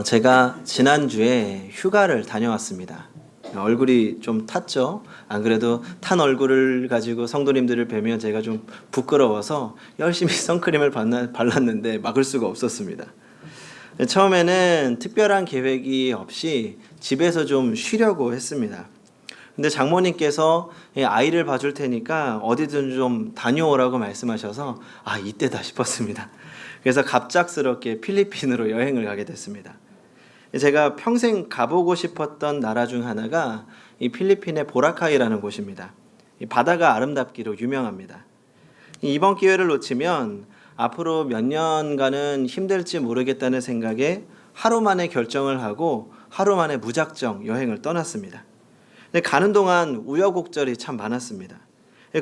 제가 지난주에 휴가를 다녀왔습니다. 얼굴이 좀 탔죠? 안 그래도 탄 얼굴을 가지고 성도님들을 뵈면 제가 좀 부끄러워서 열심히 선크림을 발랐는데 막을 수가 없었습니다. 처음에는 특별한 계획이 없이 집에서 좀 쉬려고 했습니다. 근데 장모님께서 아이를 봐줄 테니까 어디든 좀 다녀오라고 말씀하셔서 이때다 싶었습니다. 그래서 갑작스럽게 필리핀으로 여행을 가게 됐습니다. 제가 평생 가보고 싶었던 나라 중 하나가 이 필리핀의 보라카이라는 곳입니다. 이 바다가 아름답기로 유명합니다. 이번 기회를 놓치면 앞으로 몇 년간은 힘들지 모르겠다는 생각에 하루 만에 결정을 하고 하루 만에 무작정 여행을 떠났습니다. 근데 가는 동안 우여곡절이 참 많았습니다.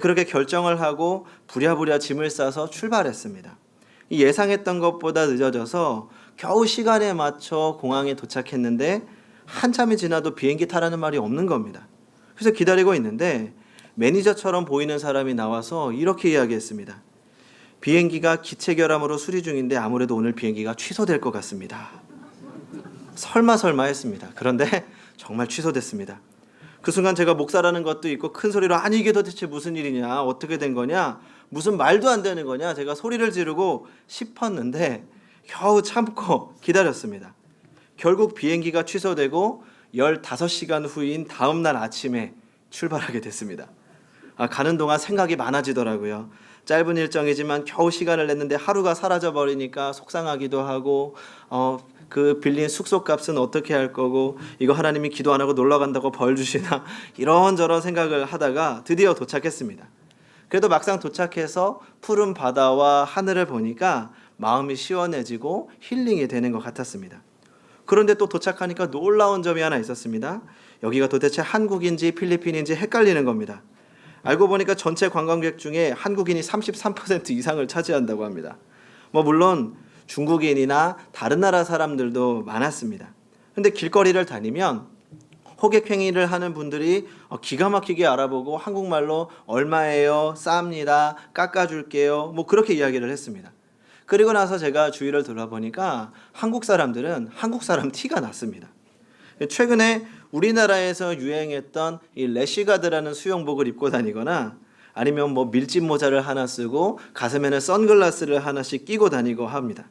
그렇게 결정을 하고 부랴부랴 짐을 싸서 출발했습니다. 예상했던 것보다 늦어져서 겨우 시간에 맞춰 공항에 도착했는데 한참이 지나도 비행기 타라는 말이 없는 겁니다. 그래서 기다리고 있는데 매니저처럼 보이는 사람이 나와서 이렇게 이야기했습니다. 비행기가 기체 결함으로 수리 중인데 아무래도 오늘 비행기가 취소될 것 같습니다. 설마 했습니다. 그런데 정말 취소됐습니다. 그 순간 제가 목사라는 것도 있고 큰 소리로 아니 이게 도대체 무슨 일이냐, 어떻게 된 거냐, 무슨 말도 안 되는 거냐, 제가 소리를 지르고 싶었는데 겨우 참고 기다렸습니다. 결국 비행기가 취소되고 15시간 후인 다음 날 아침에 출발하게 됐습니다. 가는 동안 생각이 많아지더라고요. 짧은 일정이지만 겨우 시간을 냈는데 하루가 사라져 버리니까 속상하기도 하고 그 빌린 숙소 값은 어떻게 할 거고, 이거 하나님이 기도 안 하고 놀러 간다고 벌 주시나, 이런저런 생각을 하다가 드디어 도착했습니다. 그래도 막상 도착해서 푸른 바다와 하늘을 보니까 마음이 시원해지고 힐링이 되는 것 같았습니다. 그런데 또 도착하니까 놀라운 점이 하나 있었습니다. 여기가 도대체 한국인지 필리핀인지 헷갈리는 겁니다. 알고 보니까 전체 관광객 중에 한국인이 33% 이상을 차지한다고 합니다. 물론 중국인이나 다른 나라 사람들도 많았습니다. 근데 길거리를 다니면 호객 행위를 하는 분들이 기가 막히게 알아보고 한국말로 얼마예요? 쌉니다. 깎아줄게요. 그렇게 이야기를 했습니다. 그리고 나서 제가 주위를 돌아보니까 한국 사람들은 한국 사람 티가 났습니다. 최근에 우리나라에서 유행했던 이 래시가드라는 수영복을 입고 다니거나 아니면 밀짚 모자를 하나 쓰고 가슴에는 선글라스를 하나씩 끼고 다니고 합니다.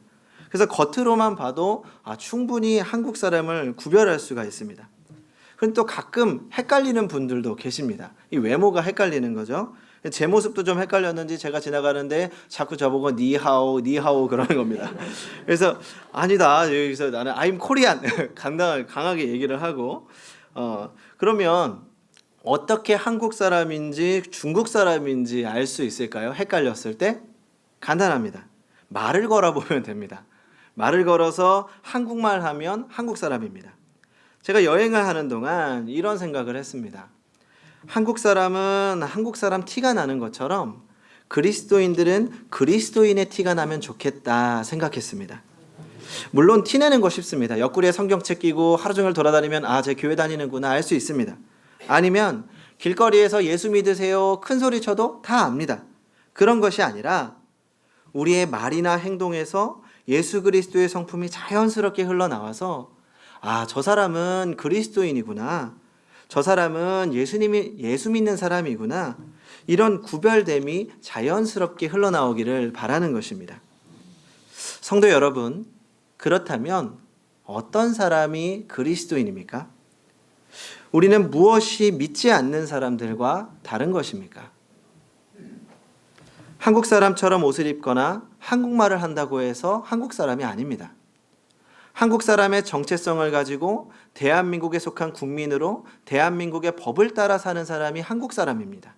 그래서 겉으로만 봐도 충분히 한국 사람을 구별할 수가 있습니다. 그런데 또 가끔 헷갈리는 분들도 계십니다. 이 외모가 헷갈리는 거죠. 제 모습도 좀 헷갈렸는지 제가 지나가는데 자꾸 저보고 니하오 그러는 겁니다. 그래서 아니다, 여기서 나는 I'm Korean 강하게 얘기를 하고 그러면 어떻게 한국 사람인지 중국 사람인지 알 수 있을까요? 헷갈렸을 때 간단합니다. 말을 걸어보면 됩니다. 말을 걸어서 한국말 하면 한국 사람입니다. 제가 여행을 하는 동안 이런 생각을 했습니다. 한국 사람은 한국 사람 티가 나는 것처럼 그리스도인들은 그리스도인의 티가 나면 좋겠다 생각했습니다. 물론 티내는 거 쉽습니다. 옆구리에 성경책 끼고 하루 종일 돌아다니면 제 교회 다니는구나 알 수 있습니다. 아니면 길거리에서 예수 믿으세요 큰 소리 쳐도 다 압니다. 그런 것이 아니라 우리의 말이나 행동에서 예수 그리스도의 성품이 자연스럽게 흘러나와서 저 사람은 그리스도인이구나, 저 사람은 예수 믿는 사람이구나, 이런 구별됨이 자연스럽게 흘러나오기를 바라는 것입니다. 성도 여러분, 그렇다면 어떤 사람이 그리스도인입니까? 우리는 무엇이 믿지 않는 사람들과 다른 것입니까? 한국 사람처럼 옷을 입거나 한국말을 한다고 해서 한국 사람이 아닙니다. 한국 사람의 정체성을 가지고 대한민국에 속한 국민으로 대한민국의 법을 따라 사는 사람이 한국 사람입니다.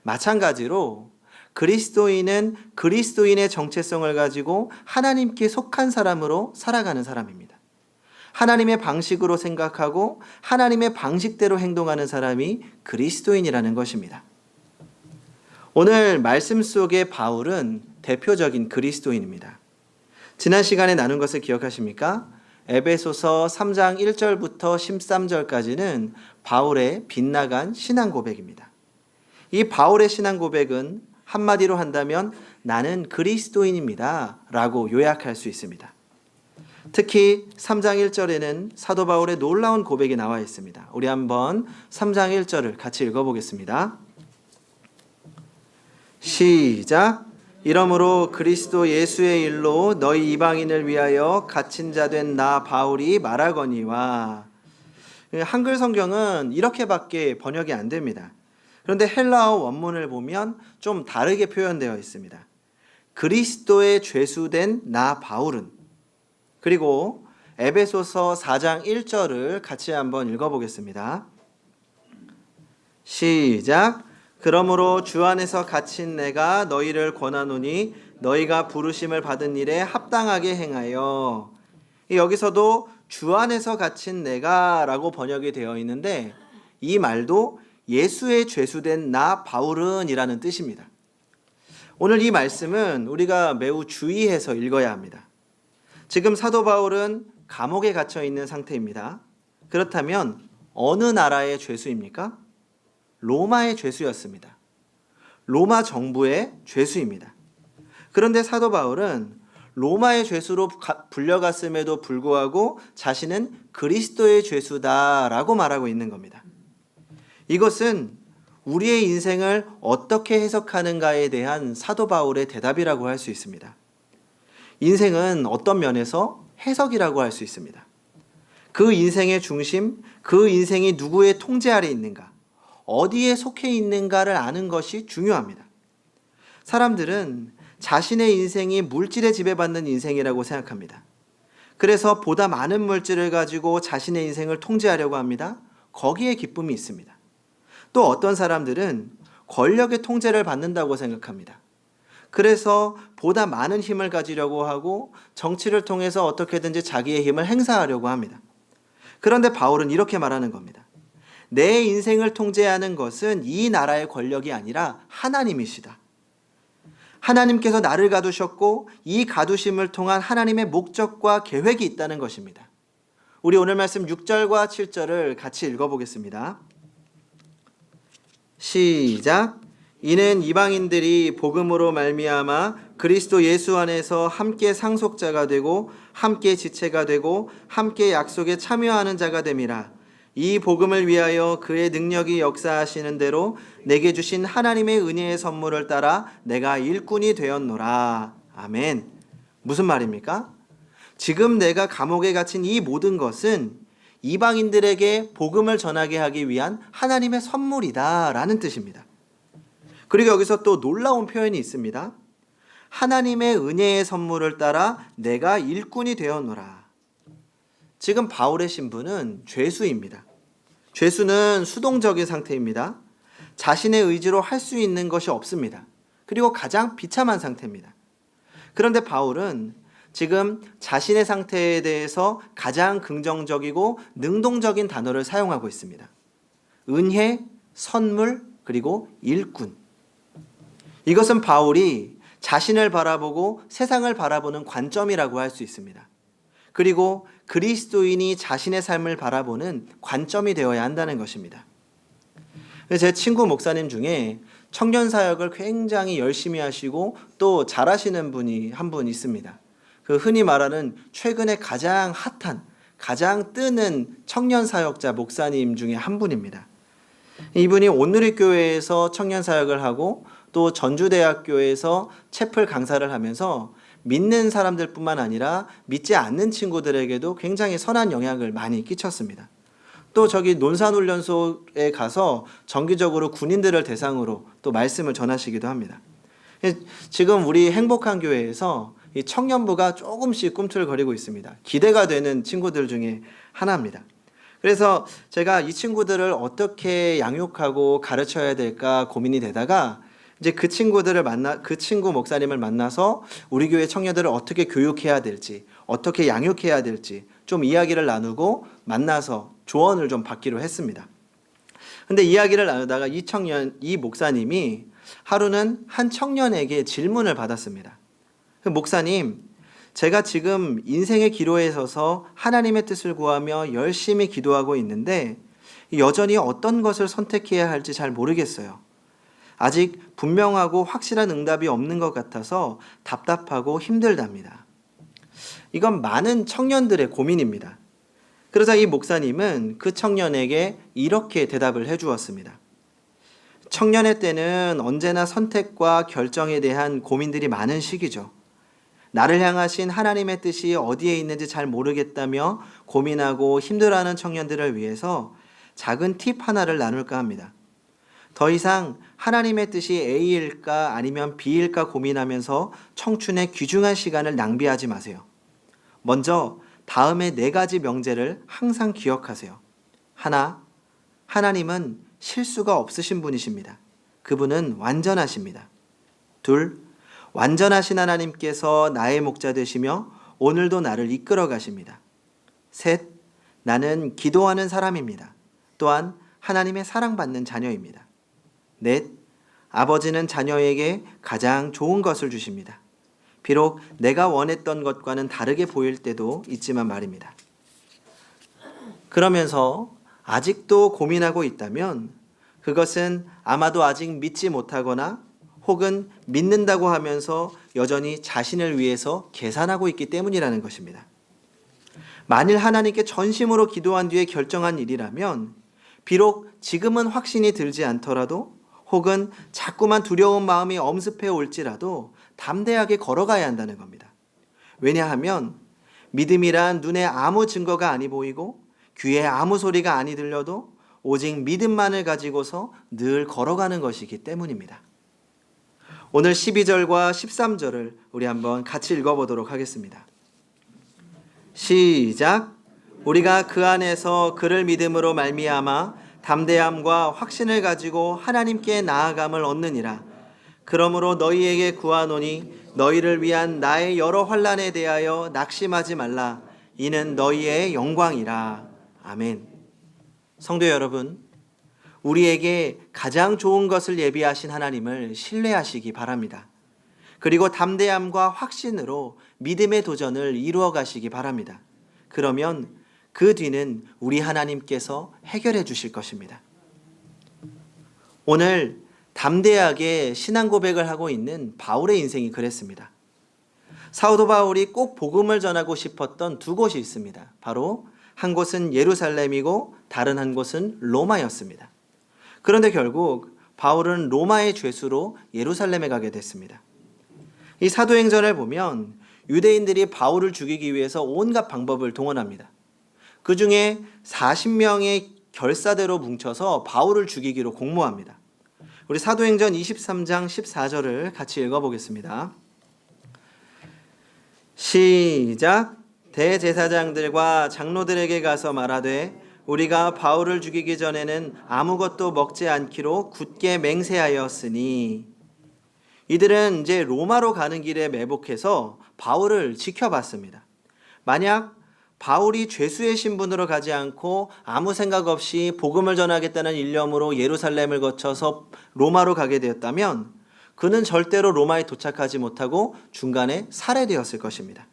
마찬가지로 그리스도인은 그리스도인의 정체성을 가지고 하나님께 속한 사람으로 살아가는 사람입니다. 하나님의 방식으로 생각하고 하나님의 방식대로 행동하는 사람이 그리스도인이라는 것입니다. 오늘 말씀 속의 바울은 대표적인 그리스도인입니다. 지난 시간에 나눈 것을 기억하십니까? 에베소서 3장 1절부터 13절까지는 바울의 빗나간 신앙 고백입니다. 이 바울의 신앙 고백은 한마디로 한다면 나는 그리스도인입니다 라고 요약할 수 있습니다. 특히 3장 1절에는 사도 바울의 놀라운 고백이 나와 있습니다. 우리 한번 3장 1절을 같이 읽어보겠습니다. 시작. 이러므로 그리스도 예수의 일로 너희 이방인을 위하여 갇힌 자 된 나 바울이 말하거니와. 한글 성경은 이렇게밖에 번역이 안 됩니다. 그런데 헬라어 원문을 보면 좀 다르게 표현되어 있습니다. 그리스도의 죄수된 나 바울은. 그리고 에베소서 4장 1절을 같이 한번 읽어보겠습니다. 시작. 그러므로 주 안에서 갇힌 내가 너희를 권하노니 너희가 부르심을 받은 일에 합당하게 행하여. 여기서도 주 안에서 갇힌 내가 라고 번역이 되어 있는데 이 말도 예수의 죄수된 나 바울은 이라는 뜻입니다. 오늘 이 말씀은 우리가 매우 주의해서 읽어야 합니다. 지금 사도 바울은 감옥에 갇혀 있는 상태입니다. 그렇다면 어느 나라의 죄수입니까? 로마의 죄수였습니다. 로마 정부의 죄수입니다. 그런데 사도 바울은 로마의 죄수로 불려갔음에도 불구하고 자신은 그리스도의 죄수다라고 말하고 있는 겁니다. 이것은 우리의 인생을 어떻게 해석하는가에 대한 사도 바울의 대답이라고 할 수 있습니다. 인생은 어떤 면에서 해석이라고 할 수 있습니다. 그 인생의 중심, 그 인생이 누구의 통제 아래 있는가, 어디에 속해 있는가를 아는 것이 중요합니다. 사람들은 자신의 인생이 물질에 지배받는 인생이라고 생각합니다. 그래서 보다 많은 물질을 가지고 자신의 인생을 통제하려고 합니다. 거기에 기쁨이 있습니다. 또 어떤 사람들은 권력의 통제를 받는다고 생각합니다. 그래서 보다 많은 힘을 가지려고 하고 정치를 통해서 어떻게든지 자기의 힘을 행사하려고 합니다. 그런데 바울은 이렇게 말하는 겁니다. 내 인생을 통제하는 것은 이 나라의 권력이 아니라 하나님이시다. 하나님께서 나를 가두셨고 이 가두심을 통한 하나님의 목적과 계획이 있다는 것입니다. 우리 오늘 말씀 6절과 7절을 같이 읽어보겠습니다. 시작. 이는 이방인들이 복음으로 말미암아 그리스도 예수 안에서 함께 상속자가 되고 함께 지체가 되고 함께 약속에 참여하는 자가 됨이라. 이 복음을 위하여 그의 능력이 역사하시는 대로 내게 주신 하나님의 은혜의 선물을 따라 내가 일꾼이 되었노라. 아멘. 무슨 말입니까? 지금 내가 감옥에 갇힌 이 모든 것은 이방인들에게 복음을 전하게 하기 위한 하나님의 선물이다 라는 뜻입니다. 그리고 여기서 또 놀라운 표현이 있습니다. 하나님의 은혜의 선물을 따라 내가 일꾼이 되었노라. 지금 바울의 신분은 죄수입니다. 죄수는 수동적인 상태입니다. 자신의 의지로 할 수 있는 것이 없습니다. 그리고 가장 비참한 상태입니다. 그런데 바울은 지금 자신의 상태에 대해서 가장 긍정적이고 능동적인 단어를 사용하고 있습니다. 은혜, 선물, 그리고 일꾼. 이것은 바울이 자신을 바라보고 세상을 바라보는 관점이라고 할 수 있습니다. 그리고 그리스도인이 자신의 삶을 바라보는 관점이 되어야 한다는 것입니다. 제 친구 목사님 중에 청년 사역을 굉장히 열심히 하시고 또 잘하시는 분이 한 분 있습니다. 그 흔히 말하는 최근에 가장 핫한, 가장 뜨는 청년 사역자 목사님 중에 한 분입니다. 이분이 온누리교회에서 청년 사역을 하고 또 전주대학교에서 채플 강사를 하면서 믿는 사람들뿐만 아니라 믿지 않는 친구들에게도 굉장히 선한 영향을 많이 끼쳤습니다. 또 저기 논산훈련소에 가서 정기적으로 군인들을 대상으로 또 말씀을 전하시기도 합니다. 지금 우리 행복한 교회에서 이 청년부가 조금씩 꿈틀거리고 있습니다. 기대가 되는 친구들 중에 하나입니다. 그래서 제가 이 친구들을 어떻게 양육하고 가르쳐야 될까 고민이 되다가 이제 그 친구 목사님을 만나서 우리 교회 청년들을 어떻게 교육해야 될지, 어떻게 양육해야 될지 좀 이야기를 나누고 만나서 조언을 좀 받기로 했습니다. 근데 이야기를 나누다가 이 목사님이 하루는 한 청년에게 질문을 받았습니다. 목사님, 제가 지금 인생의 기로에 서서 하나님의 뜻을 구하며 열심히 기도하고 있는데 여전히 어떤 것을 선택해야 할지 잘 모르겠어요. 아직 분명하고 확실한 응답이 없는 것 같아서 답답하고 힘들답니다. 이건 많은 청년들의 고민입니다. 그러자 이 목사님은 그 청년에게 이렇게 대답을 해 주었습니다. 청년의 때는 언제나 선택과 결정에 대한 고민들이 많은 시기죠. 나를 향하신 하나님의 뜻이 어디에 있는지 잘 모르겠다며 고민하고 힘들어하는 청년들을 위해서 작은 팁 하나를 나눌까 합니다. 더 이상 하나님의 뜻이 A일까 아니면 B일까 고민하면서 청춘의 귀중한 시간을 낭비하지 마세요. 먼저 다음의 4가지 명제를 항상 기억하세요. 하나, 하나님은 실수가 없으신 분이십니다. 그분은 완전하십니다. 둘, 완전하신 하나님께서 나의 목자 되시며 오늘도 나를 이끌어 가십니다. 셋, 나는 기도하는 사람입니다. 또한 하나님의 사랑받는 자녀입니다. 넷, 아버지는 자녀에게 가장 좋은 것을 주십니다. 비록 내가 원했던 것과는 다르게 보일 때도 있지만 말입니다. 그러면서 아직도 고민하고 있다면 그것은 아마도 아직 믿지 못하거나 혹은 믿는다고 하면서 여전히 자신을 위해서 계산하고 있기 때문이라는 것입니다. 만일 하나님께 전심으로 기도한 뒤에 결정한 일이라면 비록 지금은 확신이 들지 않더라도 혹은 자꾸만 두려운 마음이 엄습해 올지라도 담대하게 걸어가야 한다는 겁니다. 왜냐하면 믿음이란 눈에 아무 증거가 아니 보이고 귀에 아무 소리가 아니 들려도 오직 믿음만을 가지고서 늘 걸어가는 것이기 때문입니다. 오늘 12절과 13절을 우리 한번 같이 읽어보도록 하겠습니다. 시작. 우리가 그 안에서 그를 믿음으로 말미암아 담대함과 확신을 가지고 하나님께 나아감을 얻느니라. 그러므로 너희에게 구하노니 너희를 위한 나의 여러 환난에 대하여 낙심하지 말라. 이는 너희의 영광이라. 아멘. 성도 여러분, 우리에게 가장 좋은 것을 예비하신 하나님을 신뢰하시기 바랍니다. 그리고 담대함과 확신으로 믿음의 도전을 이루어 가시기 바랍니다. 그러면 그 뒤는 우리 하나님께서 해결해 주실 것입니다. 오늘 담대하게 신앙 고백을 하고 있는 바울의 인생이 그랬습니다. 사도 바울이 꼭 복음을 전하고 싶었던 2곳이 있습니다. 바로 한 곳은 예루살렘이고 다른 한 곳은 로마였습니다. 그런데 결국 바울은 로마의 죄수로 예루살렘에 가게 됐습니다. 이 사도행전을 보면 유대인들이 바울을 죽이기 위해서 온갖 방법을 동원합니다. 그 중에 40명의 결사대로 뭉쳐서 바울을 죽이기로 공모합니다. 우리 사도행전 23장 14절을 같이 읽어보겠습니다. 시작. 대제사장들과 장로들에게 가서 말하되 우리가 바울을 죽이기 전에는 아무것도 먹지 않기로 굳게 맹세하였으니. 이들은 이제 로마로 가는 길에 매복해서 바울을 지켜봤습니다. 만약 바울이 죄수의 신분으로 가지 않고 아무 생각 없이 복음을 전하겠다는 일념으로 예루살렘을 거쳐서 로마로 가게 되었다면 그는 절대로 로마에 도착하지 못하고 중간에 살해되었을 것입니다.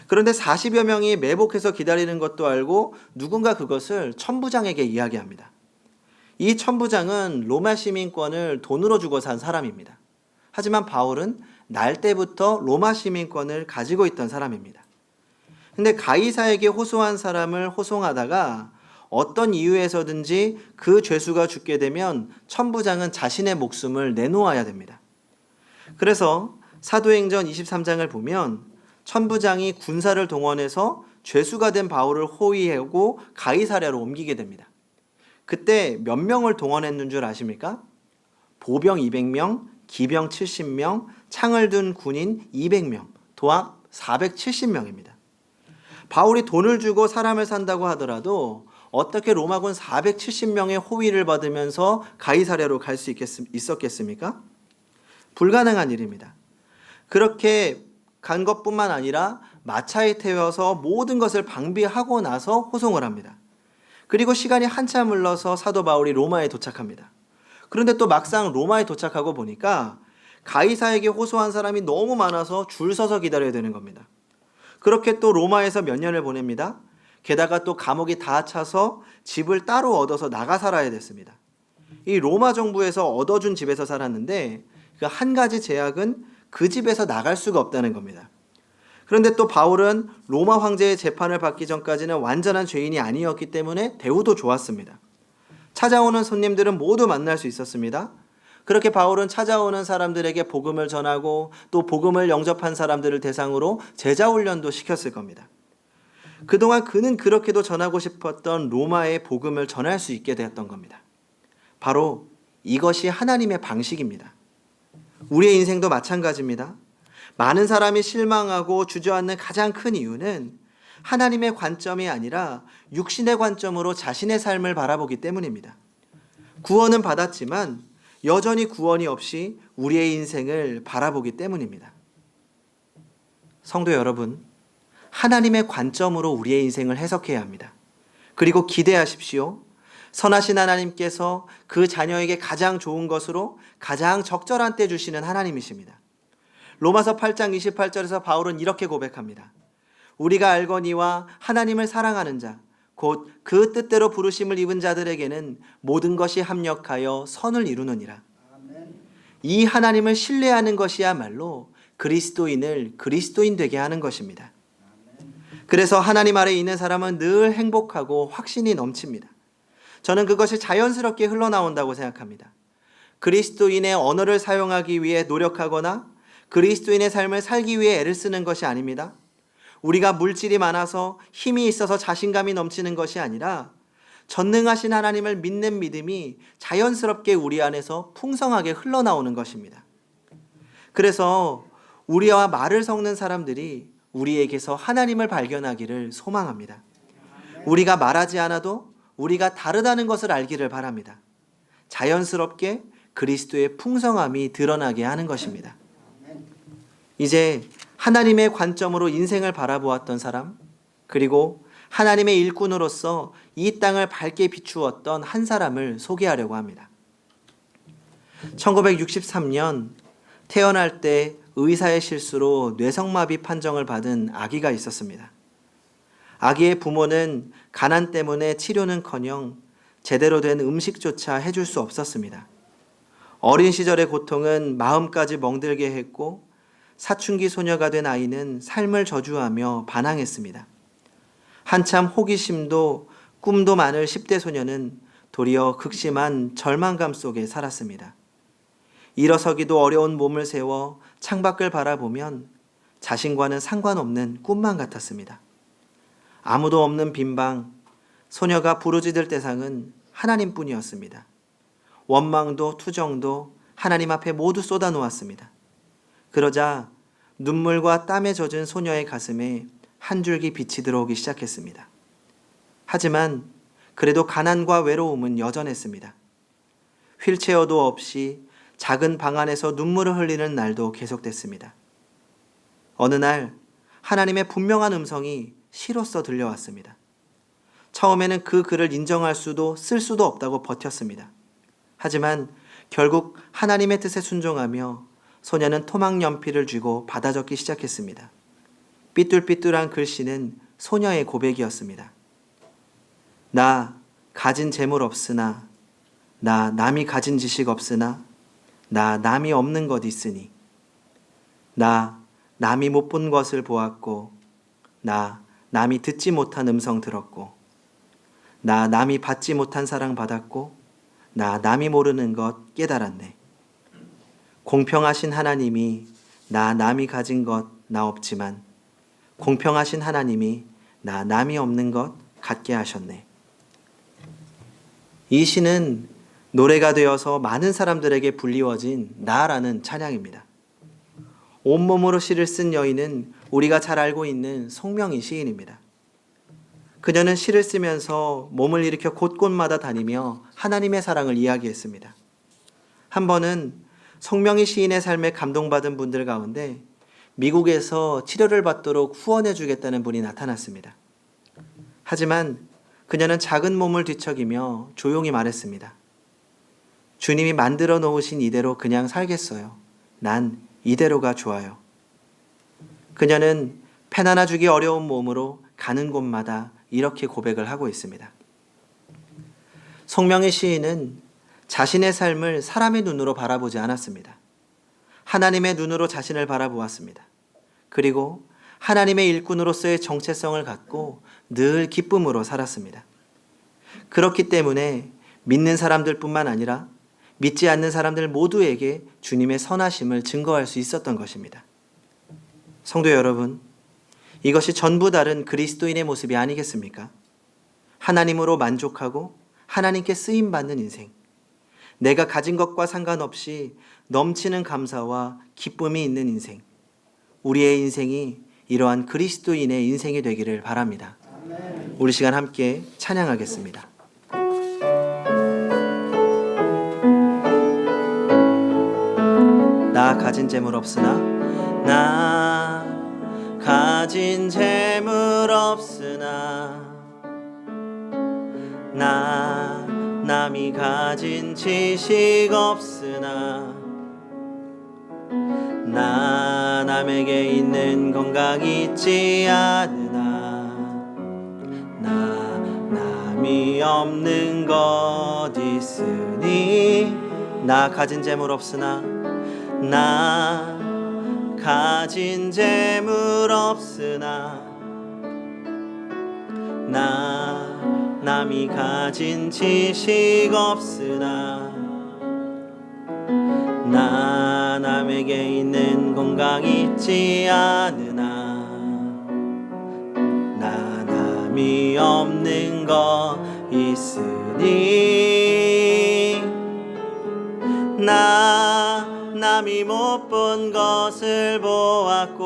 그런데 40여 명이 매복해서 기다리는 것도 알고 누군가 그것을 천부장에게 이야기합니다. 이 천부장은 로마 시민권을 돈으로 주고 산 사람입니다. 하지만 바울은 날 때부터 로마 시민권을 가지고 있던 사람입니다. 근데 가이사에게 호소한 사람을 호송하다가 어떤 이유에서든지 그 죄수가 죽게 되면 천부장은 자신의 목숨을 내놓아야 됩니다. 그래서 사도행전 23장을 보면 천부장이 군사를 동원해서 죄수가 된 바울을 호위하고 가이사랴로 옮기게 됩니다. 그때 몇 명을 동원했는 줄 아십니까? 보병 200명, 기병 70명, 창을 든 군인 200명, 도합 470명입니다. 바울이 돈을 주고 사람을 산다고 하더라도 어떻게 로마군 470명의 호위를 받으면서 가이사랴로 갈 수 있었겠습니까? 불가능한 일입니다. 그렇게 간 것뿐만 아니라 마차에 태워서 모든 것을 방비하고 나서 호송을 합니다. 그리고 시간이 한참 흘러서 사도 바울이 로마에 도착합니다. 그런데 또 막상 로마에 도착하고 보니까 가이사에게 호소한 사람이 너무 많아서 줄 서서 기다려야 되는 겁니다. 그렇게 또 로마에서 몇 년을 보냅니다. 게다가 또 감옥이 다 차서 집을 따로 얻어서 나가 살아야 됐습니다. 이 로마 정부에서 얻어준 집에서 살았는데 그 한 가지 제약은 그 집에서 나갈 수가 없다는 겁니다. 그런데 또 바울은 로마 황제의 재판을 받기 전까지는 완전한 죄인이 아니었기 때문에 대우도 좋았습니다. 찾아오는 손님들은 모두 만날 수 있었습니다. 그렇게 바울은 찾아오는 사람들에게 복음을 전하고 또 복음을 영접한 사람들을 대상으로 제자 훈련도 시켰을 겁니다. 그동안 그는 그렇게도 전하고 싶었던 로마의 복음을 전할 수 있게 되었던 겁니다. 바로 이것이 하나님의 방식입니다. 우리의 인생도 마찬가지입니다. 많은 사람이 실망하고 주저앉는 가장 큰 이유는 하나님의 관점이 아니라 육신의 관점으로 자신의 삶을 바라보기 때문입니다. 구원은 받았지만 여전히 구원이 없이 우리의 인생을 바라보기 때문입니다. 성도 여러분, 하나님의 관점으로 우리의 인생을 해석해야 합니다. 그리고 기대하십시오. 선하신 하나님께서 그 자녀에게 가장 좋은 것으로 가장 적절한 때 주시는 하나님이십니다. 로마서 8장 28절에서 바울은 이렇게 고백합니다. 우리가 알거니와 하나님을 사랑하는 자, 곧 그 뜻대로 부르심을 입은 자들에게는 모든 것이 합력하여 선을 이루느니라. 이 하나님을 신뢰하는 것이야말로 그리스도인을 그리스도인 되게 하는 것입니다. 그래서 하나님 아래 있는 사람은 늘 행복하고 확신이 넘칩니다. 저는 그것이 자연스럽게 흘러나온다고 생각합니다. 그리스도인의 언어를 사용하기 위해 노력하거나 그리스도인의 삶을 살기 위해 애를 쓰는 것이 아닙니다. 우리가 물질이 많아서 힘이 있어서 자신감이 넘치는 것이 아니라 전능하신 하나님을 믿는 믿음이 자연스럽게 우리 안에서 풍성하게 흘러나오는 것입니다. 그래서 우리와 말을 섞는 사람들이 우리에게서 하나님을 발견하기를 소망합니다. 우리가 말하지 않아도 우리가 다르다는 것을 알기를 바랍니다. 자연스럽게 그리스도의 풍성함이 드러나게 하는 것입니다. 이제 하나님의 관점으로 인생을 바라보았던 사람, 그리고 하나님의 일꾼으로서 이 땅을 밝게 비추었던 한 사람을 소개하려고 합니다. 1963년 태어날 때 의사의 실수로 뇌성마비 판정을 받은 아기가 있었습니다. 아기의 부모는 가난 때문에 치료는커녕 제대로 된 음식조차 해줄 수 없었습니다. 어린 시절의 고통은 마음까지 멍들게 했고 사춘기 소녀가 된 아이는 삶을 저주하며 반항했습니다. 한참 호기심도 꿈도 많을 10대 소녀는 도리어 극심한 절망감 속에 살았습니다. 일어서기도 어려운 몸을 세워 창밖을 바라보면 자신과는 상관없는 꿈만 같았습니다. 아무도 없는 빈방, 소녀가 부르짖을 대상은 하나님뿐이었습니다. 원망도 투정도 하나님 앞에 모두 쏟아놓았습니다. 그러자 눈물과 땀에 젖은 소녀의 가슴에 한 줄기 빛이 들어오기 시작했습니다. 하지만 그래도 가난과 외로움은 여전했습니다. 휠체어도 없이 작은 방 안에서 눈물을 흘리는 날도 계속됐습니다. 어느 날 하나님의 분명한 음성이 시로써 들려왔습니다. 처음에는 그 글을 인정할 수도 쓸 수도 없다고 버텼습니다. 하지만 결국 하나님의 뜻에 순종하며 소녀는 토막 연필을 쥐고 받아 적기 시작했습니다. 삐뚤삐뚤한 글씨는 소녀의 고백이었습니다. 나 가진 재물 없으나, 나 남이 가진 지식 없으나, 나 남이 없는 것 있으니, 나 남이 못 본 것을 보았고, 나 남이 듣지 못한 음성 들었고, 나 남이 받지 못한 사랑 받았고, 나 남이 모르는 것 깨달았네. 공평하신 하나님이 나 남이 가진 것 나 없지만 공평하신 하나님이 나 남이 없는 것 갖게 하셨네. 이 시는 노래가 되어서 많은 사람들에게 불리워진 나라는 찬양입니다. 온몸으로 시를 쓴 여인은 우리가 잘 알고 있는 송명희 시인입니다. 그녀는 시를 쓰면서 몸을 일으켜 곳곳마다 다니며 하나님의 사랑을 이야기했습니다. 한 번은 송명희 시인의 삶에 감동받은 분들 가운데 미국에서 치료를 받도록 후원해 주겠다는 분이 나타났습니다. 하지만 그녀는 작은 몸을 뒤척이며 조용히 말했습니다. 주님이 만들어 놓으신 이대로 그냥 살겠어요. 난 이대로가 좋아요. 그녀는 펜 하나 주기 어려운 몸으로 가는 곳마다 이렇게 고백을 하고 있습니다. 송명희 시인은 자신의 삶을 사람의 눈으로 바라보지 않았습니다. 하나님의 눈으로 자신을 바라보았습니다. 그리고 하나님의 일꾼으로서의 정체성을 갖고 늘 기쁨으로 살았습니다. 그렇기 때문에 믿는 사람들뿐만 아니라 믿지 않는 사람들 모두에게 주님의 선하심을 증거할 수 있었던 것입니다. 성도 여러분, 이것이 전부 다른 그리스도인의 모습이 아니겠습니까? 하나님으로 만족하고 하나님께 쓰임받는 인생, 내가 가진 것과 상관없이 넘치는 감사와 기쁨이 있는 인생, 우리의 인생이 이러한 그리스도인의 인생이 되기를 바랍니다. 우리 시간 함께 찬양하겠습니다. 나 가진 재물 없으나 나 가진 재물 없으나 나 남이 가진 지식 없으나 나 남에게 있는 건강 있지 않으나 나 남이 없는 것 있으니 나 가진 재물 없으나 나 가진 재물 없으나 나 남이 가진 지식 없으나 나 남에게 있는 건강 있지 않으나 나 남이 없는 것 있으니 나 남이 못 본 것을 보았고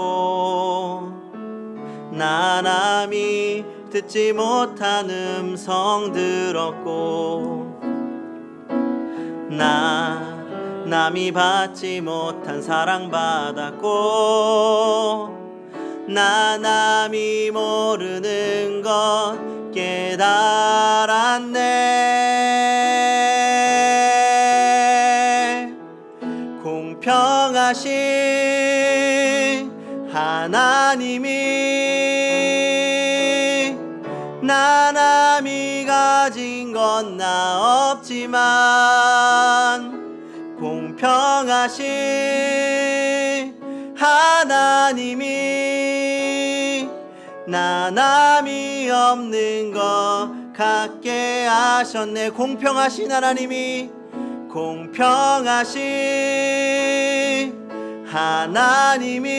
나 남이 듣지 못한 음성 들었고 나 남이 받지 못한 사랑 받았고 나 남이 모르는 것 깨달았네. 공평하신 하나님이 나 남이 가진 건 나 없지만 공평하신 하나님이 나 남이 없는 것 같게 하셨네. 공평하신 하나님이 공평하신 하나님이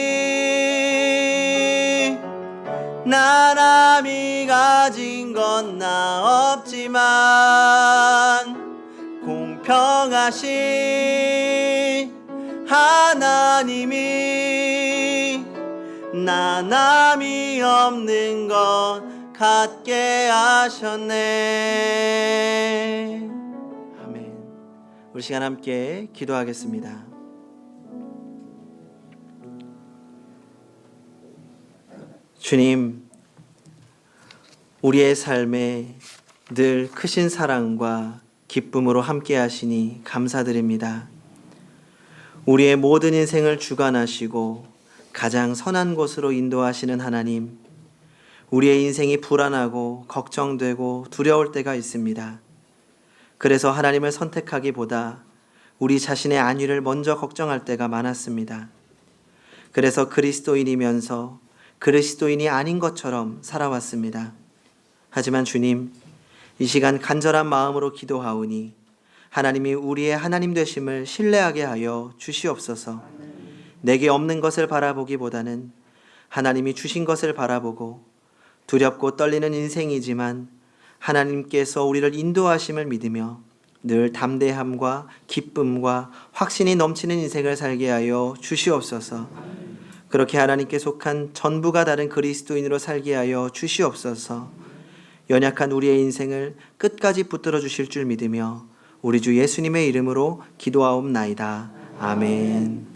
나 남이 가진 건 나 없지만 공평하신 하나님이 나 남이 없는 것 같게 하셨네. 아멘. 우리 시간 함께 기도하겠습니다. 주님, 우리의 삶에 늘 크신 사랑과 기쁨으로 함께 하시니 감사드립니다. 우리의 모든 인생을 주관하시고 가장 선한 곳으로 인도하시는 하나님, 우리의 인생이 불안하고 걱정되고 두려울 때가 있습니다. 그래서 하나님을 선택하기보다 우리 자신의 안위를 먼저 걱정할 때가 많았습니다. 그래서 그리스도인이면서 그리스도인이 아닌 것처럼 살아왔습니다. 하지만 주님, 이 시간 간절한 마음으로 기도하오니 하나님이 우리의 하나님 되심을 신뢰하게 하여 주시옵소서. 내게 없는 것을 바라보기보다는 하나님이 주신 것을 바라보고 두렵고 떨리는 인생이지만 하나님께서 우리를 인도하심을 믿으며 늘 담대함과 기쁨과 확신이 넘치는 인생을 살게 하여 주시옵소서. 그렇게 하나님께 속한 전부가 다른 그리스도인으로 살게 하여 주시옵소서. 연약한 우리의 인생을 끝까지 붙들어 주실 줄 믿으며 우리 주 예수님의 이름으로 기도하옵나이다. 아멘.